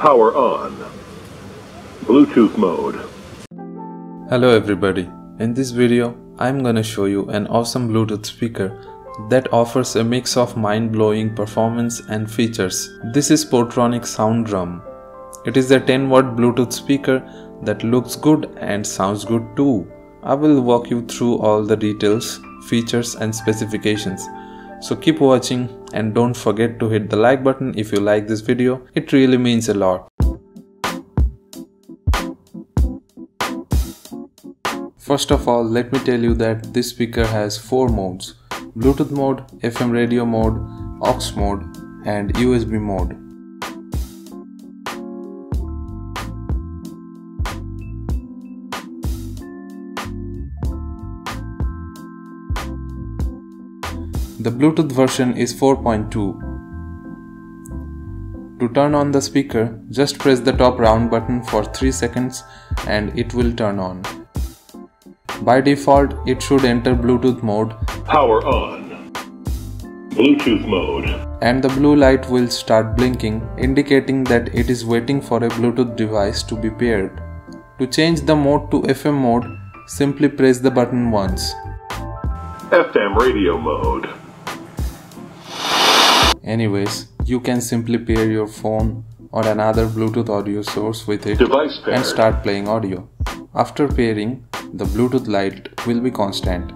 Power on. Bluetooth mode. Hello everybody. In this video, I'm gonna show you an awesome Bluetooth speaker that offers a mix of mind-blowing performance and features. This is Portronics Sound Drum. It is a 10-watt Bluetooth speaker that looks good and sounds good too. I will walk you through all the details, features and specifications. So keep watching and don't forget to hit the like button if you like this video. It really means a lot. First of all, let me tell you that this speaker has 4 modes: Bluetooth mode, FM radio mode, Aux mode and USB mode. The Bluetooth version is 4.2. To turn on the speaker, just press the top round button for 3 seconds and it will turn on. By default, it should enter Bluetooth mode. Power on. Bluetooth mode. And the blue light will start blinking, indicating that it is waiting for a Bluetooth device to be paired. To change the mode to FM mode, simply press the button once. FM radio mode. Anyways, you can simply pair your phone or another Bluetooth audio source with it and start playing audio. After pairing, the Bluetooth light will be constant.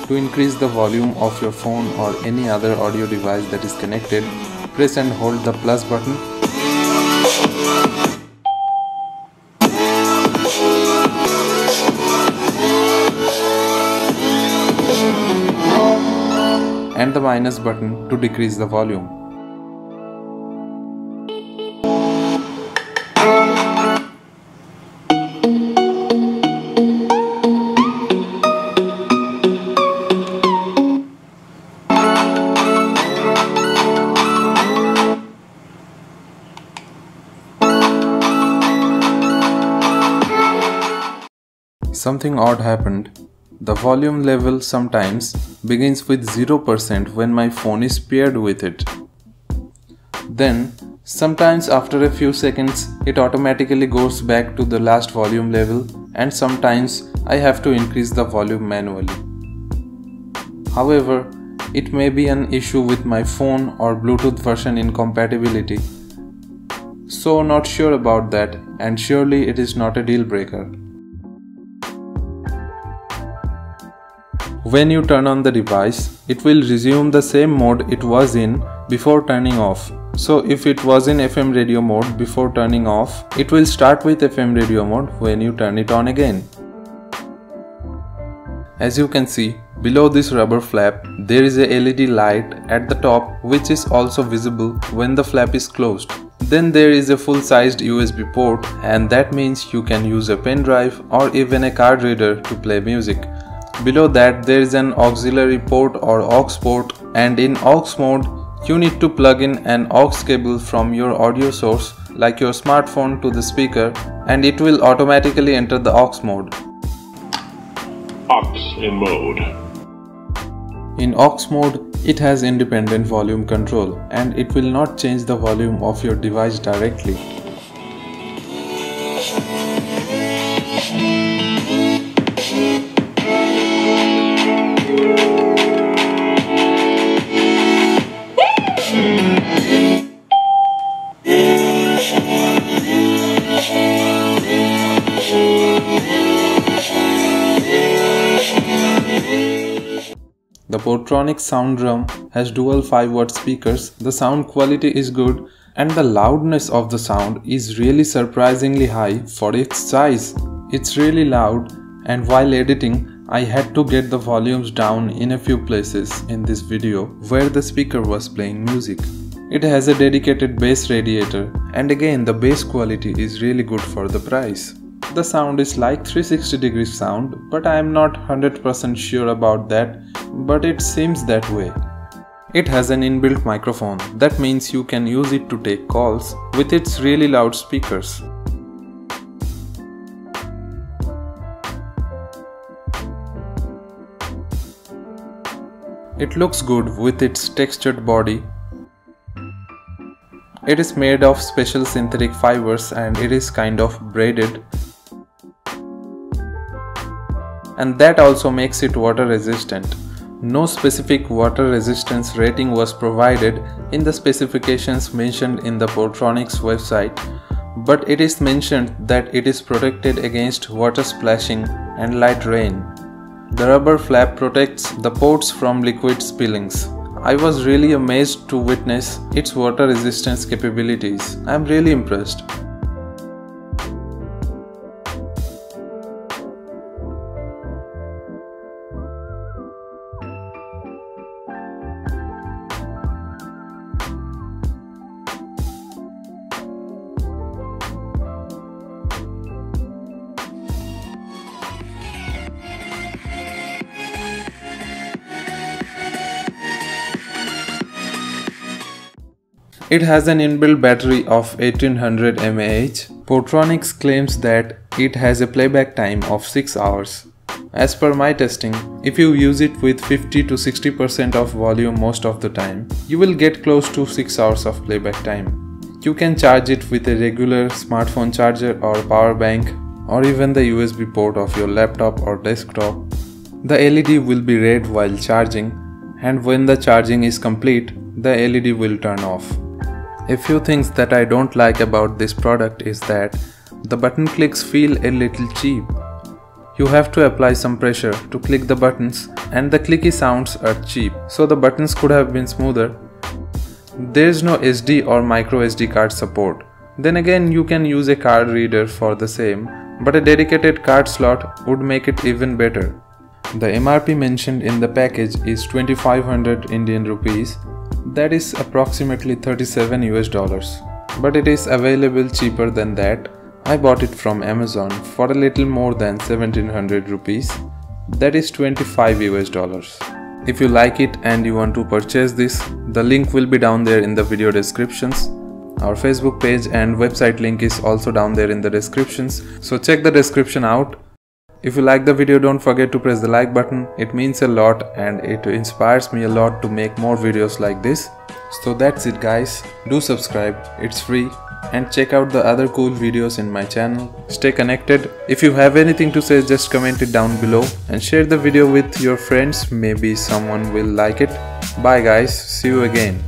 To increase the volume of your phone or any other audio device that is connected, press and hold the plus button. And the minus button to decrease the volume. Something odd happened. The volume level sometimes begins with 0% when my phone is paired with it. Then, sometimes after a few seconds, it automatically goes back to the last volume level, and sometimes I have to increase the volume manually. However, it may be an issue with my phone or Bluetooth version incompatibility. So not sure about that, and surely it is not a deal breaker. When you turn on the device, it will resume the same mode it was in before turning off. So if it was in FM radio mode before turning off, it will start with FM radio mode when you turn it on again. As you can see, below this rubber flap, there is a LED light at the top which is also visible when the flap is closed. Then there is a full-sized USB port, and that means you can use a pen drive or even a card reader to play music. Below that there is an auxiliary port or aux port, and in aux mode you need to plug in an aux cable from your audio source like your smartphone to the speaker, and it will automatically enter the aux mode. Aux in mode. In aux mode, it has independent volume control and it will not change the volume of your device directly. The Portronics Sound Drum has dual 5-watt speakers. The sound quality is good and the loudness of the sound is really surprisingly high for its size. It's really loud, and while editing I had to get the volumes down in a few places in this video where the speaker was playing music. It has a dedicated bass radiator, and again the bass quality is really good for the price. The sound is like 360 degrees sound, but I am not 100% sure about that, but it seems that way. It has an inbuilt microphone. That means you can use it to take calls with its really loud speakers. It looks good with its textured body. It is made of special synthetic fibers and it is kind of braided. And that also makes it water resistant. No specific water resistance rating was provided in the specifications mentioned in the Portronics website, but it is mentioned that it is protected against water splashing and light rain. The rubber flap protects the ports from liquid spillings. I was really amazed to witness its water resistance capabilities. I am really impressed. It has an inbuilt battery of 1800 mAh. Portronics claims that it has a playback time of 6 hours. As per my testing, if you use it with 50 to 60% of volume most of the time, you will get close to 6 hours of playback time. You can charge it with a regular smartphone charger or power bank, or even the USB port of your laptop or desktop. The LED will be red while charging, and when the charging is complete, the LED will turn off. A few things that I don't like about this product is that the button clicks feel a little cheap. You have to apply some pressure to click the buttons and the clicky sounds are cheap, so the buttons could have been smoother. There is no SD or micro SD card support. Then again, you can use a card reader for the same, but a dedicated card slot would make it even better. The MRP mentioned in the package is 2500 Indian rupees. That is approximately $37 US, but it is available cheaper than that. I bought it from Amazon for a little more than 1700 rupees. That is $25 US. If you like it and you want to purchase this, the link will be down there in the video descriptions. Our Facebook page and website link is also down there in the descriptions, so check the description out. If you like the video, don't forget to press the like button. It means a lot and it inspires me a lot to make more videos like this. So that's it guys, do subscribe, it's free, and check out the other cool videos in my channel. Stay connected. If you have anything to say, just comment it down below and share the video with your friends, maybe someone will like it. Bye guys, see you again.